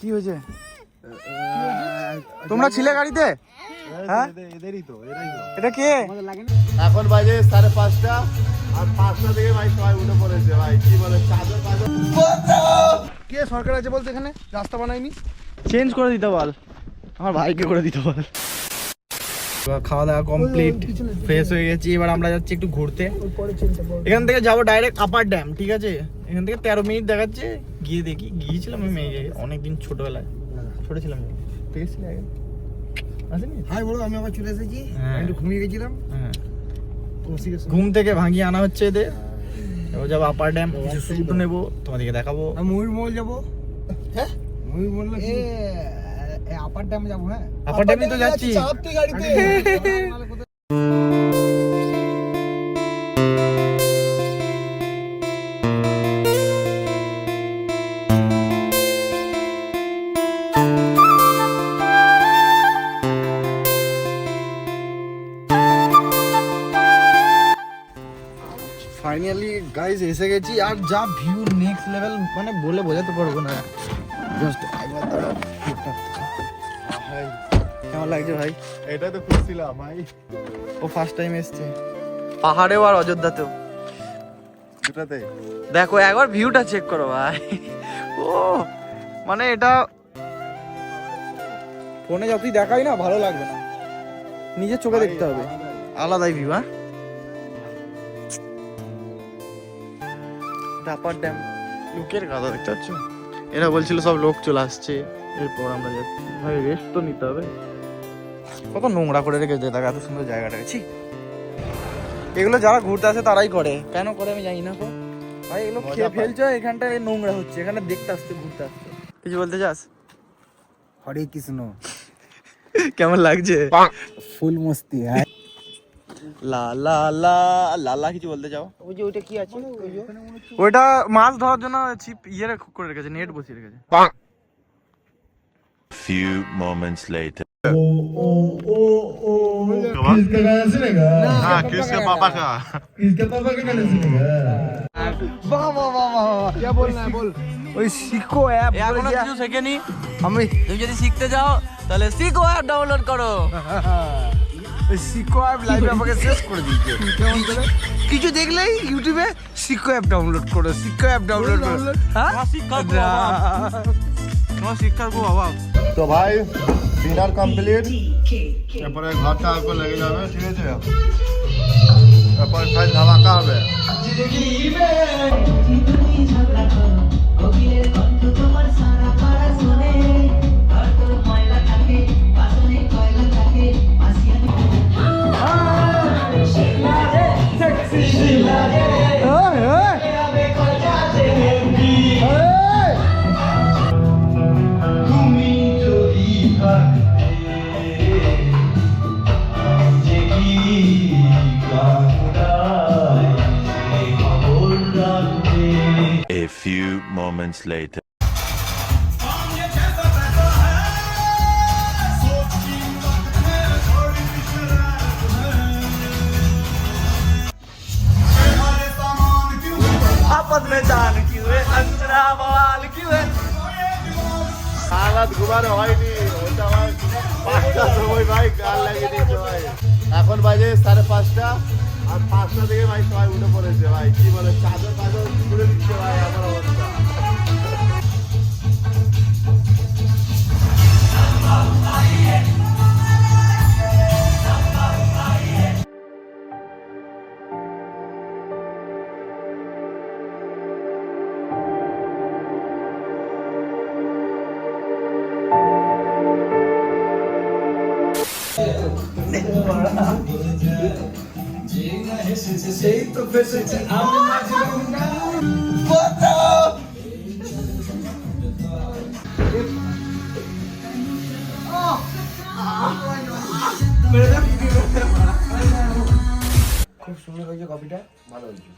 কি হয়েছে? তোমরা ছিলে গাড়িতে? হ্যাঁ এদেরই তো, এরাই তো। এটা কে? এখন বাজে 5:30 আর 5টা থেকে ভাই সবাই উঠে পড়েছে ভাই। কি বলে চাদর পাদর কে সরকার আছে বলতে এখানে রাস্তা বানায়নি? চেঞ্জ করে দিতে বল, আমার ভাইকে করে দিতে বল। খাওয়া দাওয়া কমপ্লিট, ফ্রেশ হয়ে গেছি। এবার আমরা যাচ্ছি একটু ঘুরতে। এখান থেকে যাবো ডাইরেক্ট আপার ড্যাম, ঠিক আছে? এখান থেকে 13 মিনিট দেখাচ্ছে। গিয়ে দেখি, গিয়েছিলাম আমি মেয়ে অনেকদিন ছোটবেলায়, ছোট ছিলাম। ঠিক আছে আসেনি? হাই বলো, আমি আবার চলে এসেছি। একটু ঘুমিয়ে গেছিলাম। হ্যাঁ, ঘুম থেকে ভাঙিয়ে আনা হচ্ছে এদের। এবার যাবো আপার ড্যাম, কিছু শ্যুট নেবো, তোমাদেরকে দেখাবো। ময়ূর মহল যাবো। হ্যাঁ, ময়ূর মহল আপার ড্যামে যাবো। হ্যাঁ, আপার ড্যামে তো যাচ্ছি। গাড়িতে ফাইনালি গাইস এসে গেছি। আর যা ভিউ নেক্সট লেভেল, মানে বলে বোঝাতে পারবো না। জাস্ট একবার দাঁড়াও। কেমন লাগছে ভাই? এটা তো খুঁজছিলাম ভাই, ও ফার্স্ট টাইম এসছে পাহাড়েও আর অযোধ্যাতেও। দুটাতে দেখো একবার ভিউটা চেক করো ভাই। ও মানে এটা ফোনে যতই দেখাই না ভালো লাগবে না, নিজের চোখে দেখতে হবে। আলাদাই ভিউ। হ্যাঁ, আপার ড্যাম লোকের গাদা দেখতে পাচ্ছ। এরা বলছিল সব লোক চলে আসছে, এরপর আমরা যাচ্ছি। ভাই রেস্ট তো নিতে হবে। কত নোংরা করে রেখেছে, দেখো এত সুন্দর জায়গাটা। গেছি এগুলো যারা ঘুরতে আসে তারাই করে, কেন করে আমি জানি না। তো ভাই এগুলো খেয়ে ফেলছো, এখানটায় নোংরা হচ্ছে, এখানে দেখতে আসতে ঘুরতে আসতে। কিছু বলতে চাস? হরে কৃষ্ণ। কেমন লাগছে? ফুল মস্তি। হ্যাঁ, লা লা লা লালা কিছু বলতে চাও? ওই যে ওইটা কি আছে? ওইটা মাছ ধরার জন্য ছিপ ইয়ে করে রেখেছে, নেট বসিয়ে রেখেছে। Few moments later. किसका गाना सुनेगा? हाँ किसके पापा का? किसके पापा का गाना सुनेगा? বাহ বাহ বাহ বাহ, কি বলনা বল। ওই সিকো অ্যাপ এখনো কিছু শেখেনি। তুমি যদি শিখতে যাও তাহলে সিকো অ্যাপ ডাউনলোড করো। ওই সিকো অ্যাপ লাইভে আমাকে শেষ করে দিয়েছে। কেমন করে? কিছু দেখলেই ইউটিউবে সিকো অ্যাপ ডাউনলোড করো, সিকো অ্যাপ ডাউনলোড করো। হ্যাঁ, তোমার শিক্ষার খুব অভাব। তো ভাই ডিনার কমপ্লিট, এরপরে ঘরটা আর লেগে যাবে, ঠিক আছে? এরপর খাই ধামাকা হবে। A few moments later. आपस में जान क्यों है, अंतरा बवाल क्यों है? হালাত ঘুমানো হয়নি, ওটা আমার 5টার সময় ভাই গাল লাগিয়ে দিয়েছে ভাই। এখন বাজে 5:30 আর 5টা থেকে ভাই সবাই উঠে পড়েছে ভাই। কি বলে চাদর পাদর খুলে দিচ্ছে ভাই আমার অবস্থা। সেই তো ফেসেছে আমি মাজলুমটা। খুব সুন্দর হয়েছে কফিটা, ভালো হয়েছে।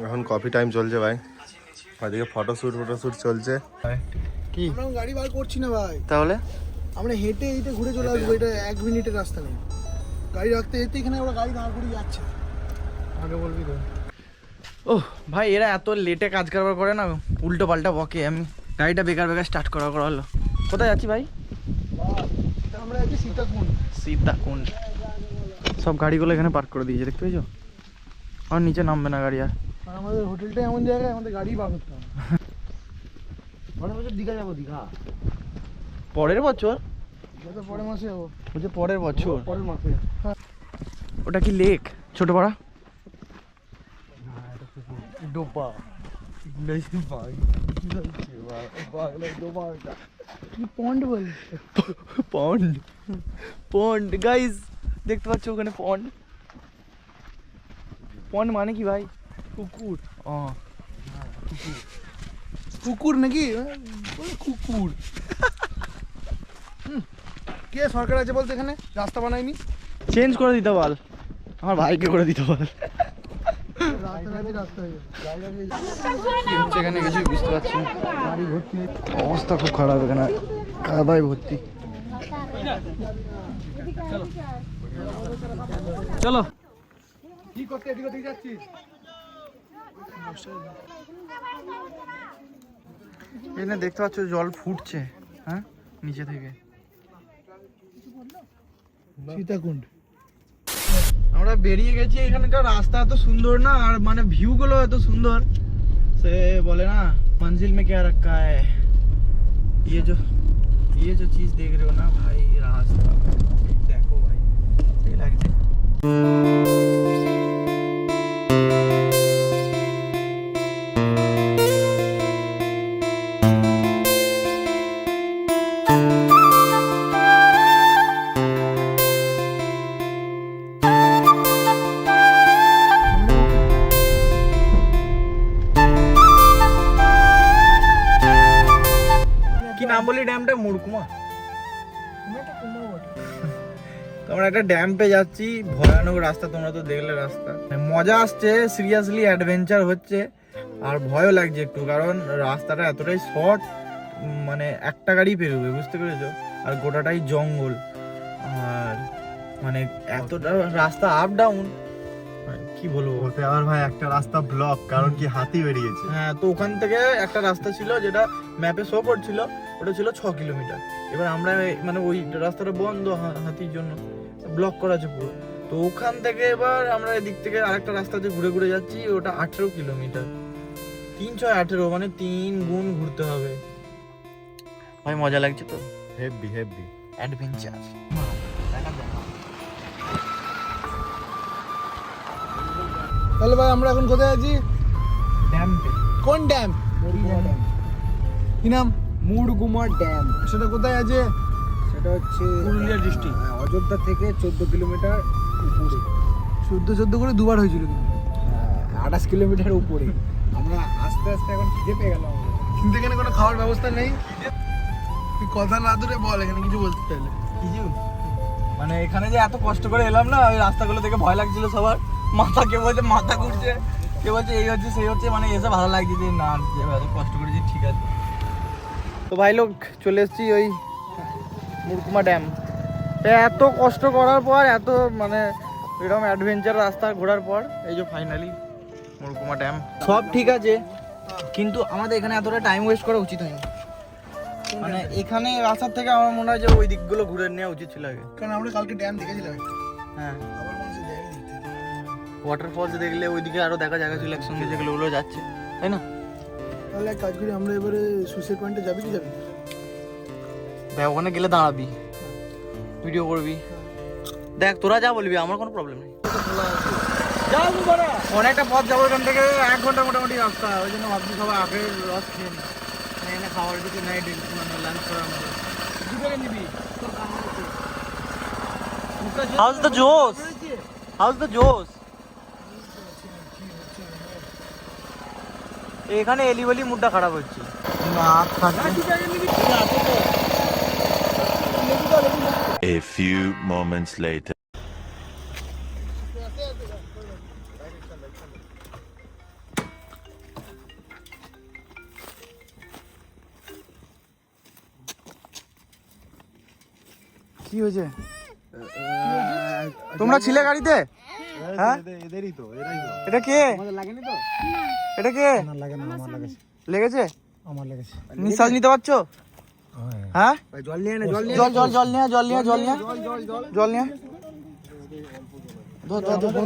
এখন কফি টাইম চলছে ভাই, ওইদিকে ফটোশ্যুট চলছে। কি আমরা গাড়ি বার করছি না ভাই, তাহলে? আমরা হেঁটে হেঁটে ঘুরে চলে আসবো। এটা 1 মিনিটের রাস্তা নেই, গাড়ি রাখতে যেতে এখানে ওরা গাড়ি দাঁড় করে যাচ্ছে। আগে বলবি তো। ওহ ভাই এরা এত লেটে কাজ কারবার করে না, উল্টো পাল্টা বকে। আমি গাড়িটা বেকার স্টার্ট করা হলো। কোথায় যাচ্ছি ভাই? আমরা আছি সীতাকুণ্ড। সীতাকুণ্ড। সব গাড়িগুলো এখানে পার্ক করে দিয়েছে, দেখতে পেয়েছো? আর নিচে নামবে না গাড়ি আর। আমাদের হোটেলটা এমন জায়গায় আমাদের গাড়ি বার করতে হবে। পরের বছর দীঘা যাবো, দীঘা। পরের বছর? যত পরের মাসে যাবো। বলছে পরের বছর? পরের মাসে। ওটা কি লেক? ছোট পাড়া? ডোবা। পন্ড বল। পন্ড, পন্ড গাইস দেখতে পাচ্ছ ওখানে পন্ড। পন্ড মানে কি ভাই? কুকুর। ও কুকুর নাকি? কুকুর। কে সরকার আছে বলতে এখানে? রাস্তা বানায়নি। চেঞ্জ করে দিতে বল, আমার ভাইকে করে দিতে বল। এখানে কিছুই বুঝতে পারছি না, অবস্থা খুব খারাপ এখানে, কাদায় ভর্তি। চলো কি করতে এদিক ওদিক যাচ্ছিস? এখানে দেখতে পাচ্ছ জল ফুটছে, হ্যাঁ নিচে থেকে। সীতাকুণ্ড। আমরা বেরিয়ে গেছি, এখানকার রাস্তা এত সুন্দর না, আর মানে ভিউ গুলো এত সুন্দর, সে বলে না मंजिल में क्या रखा है। ये जो चीज देख रहे हो ना भाई, रास्ता देखो भाई, सही लगता है। কি নাম বলি ড্যামটা? মুড়কুমা। তো আমরা একটা ড্যাম্পে যাচ্ছি, ভয়ানক রাস্তা, তোমরা তো দেখলে রাস্তা। মজা আসছে, সিরিয়াসলি অ্যাডভেঞ্চার হচ্ছে, আর ভয়ও লাগছে একটু, কারণ রাস্তাটা এতটাই শর্ট, মানে একটা গাড়ি পেরোবে, বুঝতে পেরেছো? আর গোটাটাই জঙ্গল, আর মানে এতটা রাস্তা আপ ডাউন, কি বলবো। ওতে আবার ভাই একটা রাস্তা ব্লক, কারণ কি হাতি বেরিয়েছে। হ্যাঁ, তো ওখান থেকে একটা রাস্তা ছিল যেটা ম্যাপে শো করছিল, ওটা ছিল 6 কিলোমিটার। এবার আমরা মানে ওই রাস্তাটা বন্ধ হাতির জন্য, ব্লক করা আছে পুরো। তো ওখান থেকে এবার আমরা এদিক থেকে আরেকটা রাস্তাতে ঘুরে ঘুরে যাচ্ছি, ওটা 18 কিলোমিটার। 3 6 18, মানে 3 গুণ ঘুরতে হবে। ভাই মজা লাগছে তো, হেভি হেভি অ্যাডভেঞ্চার। তাহলে ভাই আমরা এখন কোথায় আছি? ড্যাম্পে। কোন ড্যাম? কি নাম? মুড়গুমা ড্যাম। সেটা কোথায় আছে? সেটা হচ্ছে পুরুলিয়া ডিস্ট্রিক্ট। অযোধ্যা থেকে 14 কিলোমিটার উপরে, 14 করে দুবার হয়েছিল কিন্তু। 28 কিলোমিটার উপরে। আমরা আস্তে আস্তে এখন খিদে পেয়ে গেলাম। কিন্তু এখানে কোনো খাওয়ার ব্যবস্থা নেই। তুই কথা না ধরে বল এখানে কিছু বলতে চাইলে। কিছু মানে এখানে যে এত কষ্ট করে এলাম না, ওই রাস্তাগুলো থেকে ভয় লাগছিল সবার, মাথা কে বলছে মাথা ঘুরছে, কে বলছে এই হচ্ছে সেই হচ্ছে, মানে এসে ভালো লাগছে যে না এত কষ্ট করেছি, ঠিক আছে। তো ভাই লোক চলে এসেছি ওই মুড়কুমা ড্যাম। এত কষ্ট করার পর, এত মানে এরকম অ্যাডভেঞ্চার রাস্তা ঘোরার পর, এই যে ফাইনালি মুড়কুমা ড্যাম। সব ঠিক আছে, কিন্তু আমাদের এখানে এতটা টাইম ওয়েস্ট করা উচিত হয়নি। মানে এখানে আসার থেকে আমার মনে হয় যে ওই দিকগুলো ঘুরে নেওয়া উচিত ছিল আগে। কারণ আমরা কালকে ড্যাম দেখেছিলাম। হ্যাঁ, আবার মানুষের জায়গা দেখতে হবে। ওয়াটারফলস দেখলে ওইদিকে আরো দেখা জায়গা ছিল একসঙ্গে, যেগুলো ওগুলো যাচ্ছে, তাই না? তাহলে এক কাজ করি, আমরা এবারে সুইসাইড পয়েন্টে যাবি কি যাবি? দেখ ওখানে গেলে দাঁড়াবি, ভিডিও করবি, দেখ তোরা যা বলবি, আমার কোনো প্রবলেম নেই। অনেকটা পথ যাবো এখান থেকে, 1 ঘন্টা মোটামুটি রাস্তা, ওই জন্য ভাবছি সবাই আগের রস খেয়ে নি, এখানে খাওয়ার কিছু নাই, মানে লাঞ্চ করার মতো। How's the Joes? How's the Joes? এখানে এলি বলি মুডটা খারাপ হচ্ছে না থাকে। A few moments later. কি হয়েছে? তোমরা ছিলে গাড়িতে? হ্যাঁ এদেরই তো এরাই তো এটা কে আমাদের লাগেনি তো এটা কে না লাগে না আমার লেগেছে লেগেছে আমার লেগেছে নিঃশ্বাস নিতে পারছো হ্যাঁ ভাই জল নিয়ে নে জল নিয়ে জল নিয়ে জল নিয়ে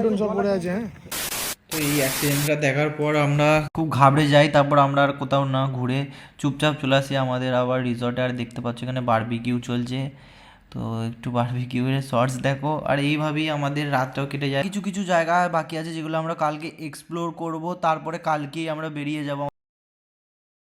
ফোন সব পড়ে আছে হ্যাঁ তো এই অ্যাক্সিডেন্টটা দেখার পর আমরা খুব ঘাবড়ে যাই, তারপর আমরা আর কোথাও না ঘুরে চুপচাপ চলে আসি আমাদের আবার রিসর্টে। আর দেখতে পাচ্ছ এখানে বারবিকিউ চলছে, তো একটু বারবিকিউয়ের শর্টস দেখো। আর এইভাবেই আমাদের রাতটাও কেটে যায়। কিছু কিছু জায়গা বাকি আছে যেগুলো আমরা কালকে এক্সপ্লোর করব, তারপরে কালকেই আমরা বেরিয়ে যাব